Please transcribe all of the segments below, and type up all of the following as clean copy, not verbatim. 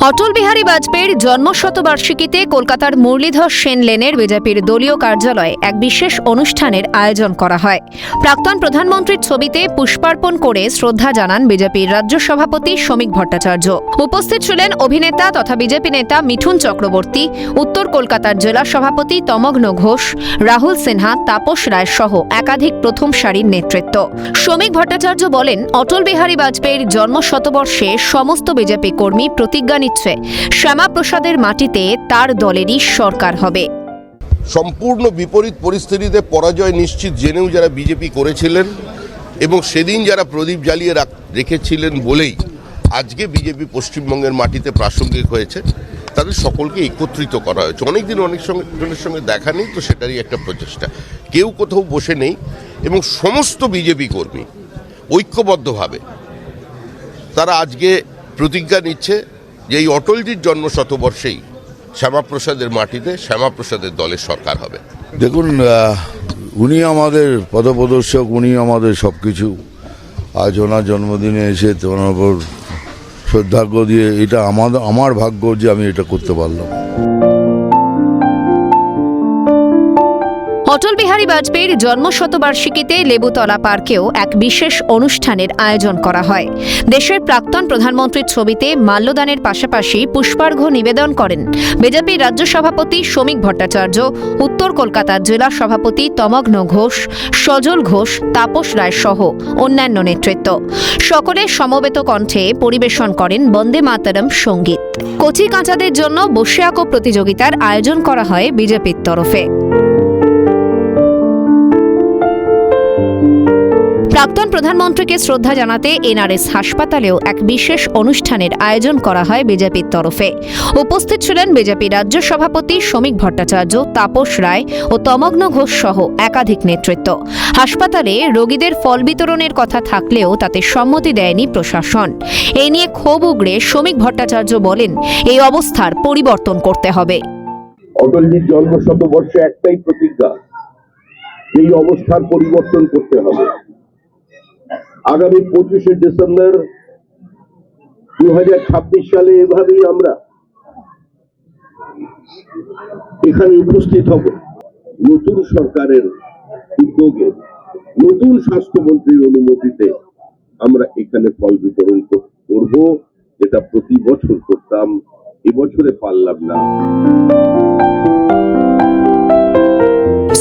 অটল বিহারী বাজপেয়ীর জন্মশতবার্ষিকীতে কলকাতার মুরলীধর সেন লেনের বিজেপির দলীয় কার্যালয়ে এক বিশেষ অনুষ্ঠানের আয়োজন করা হয়। প্রাক্তন প্রধানমন্ত্রীর ছবিতে পুষ্পার্পণ করে শ্রদ্ধা জানান বিজেপির রাজ্য সভাপতি শ্রমিক ভট্টাচার্য। উপস্থিত ছিলেন অভিনেতা তথা বিজেপি নেতা মিঠুন চক্রবর্তী, উত্তর কলকাতার জেলা সভাপতি তমগ্ন ঘোষ, রাহুল সিনহা, তাপস রায় সহ একাধিক প্রথম সারির নেতৃত্ব। শ্রমিক ভট্টাচার্য বলেন, অটল বিহারী বাজপেয়ীর জন্মশতবর্ষে সমস্ত বিজেপি কর্মী প্রতিজ্ঞা নিচ্ছে শ্যামাপ্রসাদের মাটিতে তার দলেরই সরকার হবে। সম্পূর্ণ বিপরীত পরিস্থিতিতে পরাজয় নিশ্চিত জেনেও যারা বিজেপি করেছিলেন এবং সেদিন যারা প্রদীপ জ্বালিয়ে রেখেছিলেন বলেই আজকে বিজেপি পশ্চিমবঙ্গের মাটিতে প্রাসঙ্গিক হয়েছে, তাদের সকলকে একত্রিত করা হয়েছে। অনেকদিন অনেক জনের সঙ্গে দেখা নেই, তো সেটারই একটা প্রচেষ্টা। কেউ কোথাও বসে নেই এবং সমস্ত বিজেপি কর্মী ঐক্যবদ্ধভাবে তারা আজকে প্রতিজ্ঞা নিচ্ছে যে এই অটলজির জন্মশতবর্ষেই শ্যামাপ্রসাদের মাটিতে শ্যামাপ্রসাদের দলের সরকার হবে। দেখুন, উনি আমাদের পথপ্রদর্শক, উনি আমাদের সব কিছু। আজ ওনার জন্মদিনে এসে ওনার উপর শ্রদ্ধার্ঘ দিয়ে এটা আমার ভাগ্য যে আমি এটা করতে পারলাম। অটল বিহারী বাজপেয়ীর জন্মশতবার্ষিকীতে লেবুতলা পার্কেও এক বিশেষ অনুষ্ঠানের আয়োজন করা হয়। দেশের প্রাক্তন প্রধানমন্ত্রীর ছবিতে মাল্যদানের পাশাপাশি পুষ্পার্ঘ্য নিবেদন করেন বিজেপির রাজ্য সভাপতি শ্রমিক ভট্টাচার্য, উত্তর কলকাতার জেলা সভাপতি তমগ্ন ঘোষ, সজল ঘোষ, তাপস রায় সহ অন্যান্য নেতৃত্ব। সকলের সমবেত কণ্ঠে পরিবেশন করেন বন্দে মাতরম সঙ্গীত। কচি কাঁচাদের জন্য বসে আঁকো প্রতিযোগিতার আয়োজন করা হয় বিজেপির তরফে। প্রাক্তন প্রধানমন্ত্রীকে শ্রদ্ধা জানাতে এনআরএস হাসপাতালেও এক বিশেষ অনুষ্ঠানের আয়োজন করা হয় বিজেপির তরফে। উপস্থিত ছিলেন বিজেপি রাজ্য সভাপতি শ্রমিক ভট্টাচার্য, তাপস রায় ও তমগ্ন ঘোষ সহ একাধিক নেতৃত্ব। হাসপাতালে রোগীদের ফল বিতরণের কথা থাকলেও তাতে সম্মতি দেয়নি প্রশাসন। এই নিয়ে ক্ষোভ উগড়ে শ্রমিক ভট্টাচার্য বলেন, এই অবস্থার পরিবর্তন করতে হবে। অটলজির জন্মশতবর্ষে একটাই প্রতিজ্ঞা, এই অবস্থার পরিবর্তন করতে হবে। আগামী 25শে ডিসেম্বর 2026 সালে এভাবেই আমরা এখানে উপস্থিত হব। নতুন সরকারের উদ্যোগে, নতুন স্বাস্থ্যমন্ত্রীর অনুমতিতে আমরা এখানে ফল বিতরণ করব, যেটা প্রতি বছর করতাম, এবছরে পারলাম না।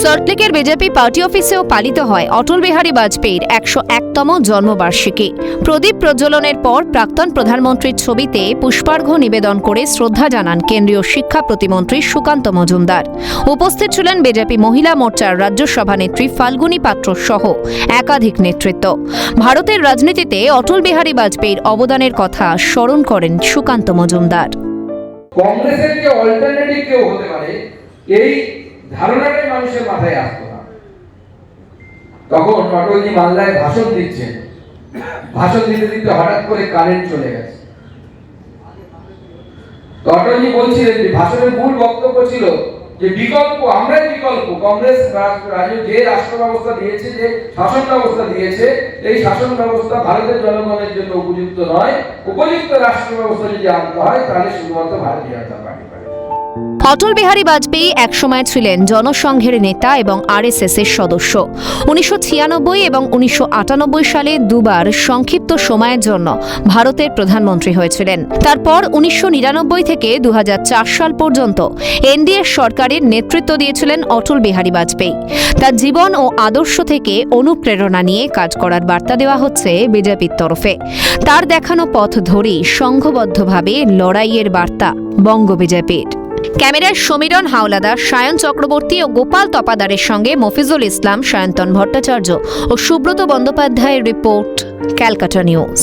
সল্টলেকের বিজেপি পার্টি অফিসেও পালিত হয় অটল বিহারী বাজপেয়ীর 101তম জন্মবার্ষিকী। প্রদীপ প্রজ্বলনের পর প্রাক্তন প্রধানমন্ত্রীর ছবিতে পুষ্পার্ঘ্য নিবেদন করে শ্রদ্ধা জানান কেন্দ্রীয় শিক্ষা প্রতিমন্ত্রী সুকান্ত মজুমদার। উপস্থিত ছিলেন বিজেপি মহিলা মোর্চার রাজ্য সভানেত্রী ফাল্গুনী পাত্র সহ একাধিক নেতৃত্ব। ভারতের রাজনীতিতে অটল বিহারী বাজপেয়ীর অবদানের কথা স্মরণ করেন সুকান্ত মজুমদার। কংগ্রেসের যে অল্টারনেটিভ কেউ হতে পারে, এই ধারণাটাই মানুষের মাথায় আসতো না। তখন অটলজি মালদায় ভাষণ দিচ্ছেন, ভাষণ দিতে দিতে হঠাৎ করে কারেন্ট চলে গেছে। অটলজি বলছিলেন যে ভাষণের মূল বক্তব্য ছিল যে বিকল্প, আমরাই বিকল্প। কংগ্রেস যে রাষ্ট্র ব্যবস্থা দিয়েছে, যে শাসন ব্যবস্থা দিয়েছে, এই শাসন ব্যবস্থা ভারতের জনগণের জন্য উপযুক্ত নয়। উপযুক্ত রাষ্ট্র ব্যবস্থা যদি আনতে হয় তাহলে শুধুমাত্র ভারতীয় জনতা পার্টি। অটল বিহারী বাজপেয়ী একসময় ছিলেন জনসংঘের নেতা এবং আরএসএস এর সদস্য। 1996 এবং 1998 সালে দুবার সংক্ষিপ্ত সময়ের জন্য ভারতের প্রধানমন্ত্রী হয়েছিলেন। তারপর 1999 থেকে 2004 সাল পর্যন্ত এনডিএ সরকারের নেতৃত্ব দিয়েছিলেন অটল বিহারী বাজপেয়ী। তার জীবন ও আদর্শ থেকে অনুপ্রেরণা নিয়ে কাজ করার বার্তা দেওয়া হচ্ছে বিজেপির তরফে। তার দেখানো পথ ধরেই সংঘবদ্ধভাবে লড়াইয়ের বার্তা বঙ্গ বিজেপির। ক্যামেরায় সমীরণ হাওলাদার, সায়ন চক্রবর্তী ও গোপাল তপাদারের সঙ্গে মফিজুল ইসলাম, সায়ন্তন ভট্টাচার্য ও সুব্রত বন্দ্যোপাধ্যায়ের রিপোর্ট, ক্যালকাটা নিউজ।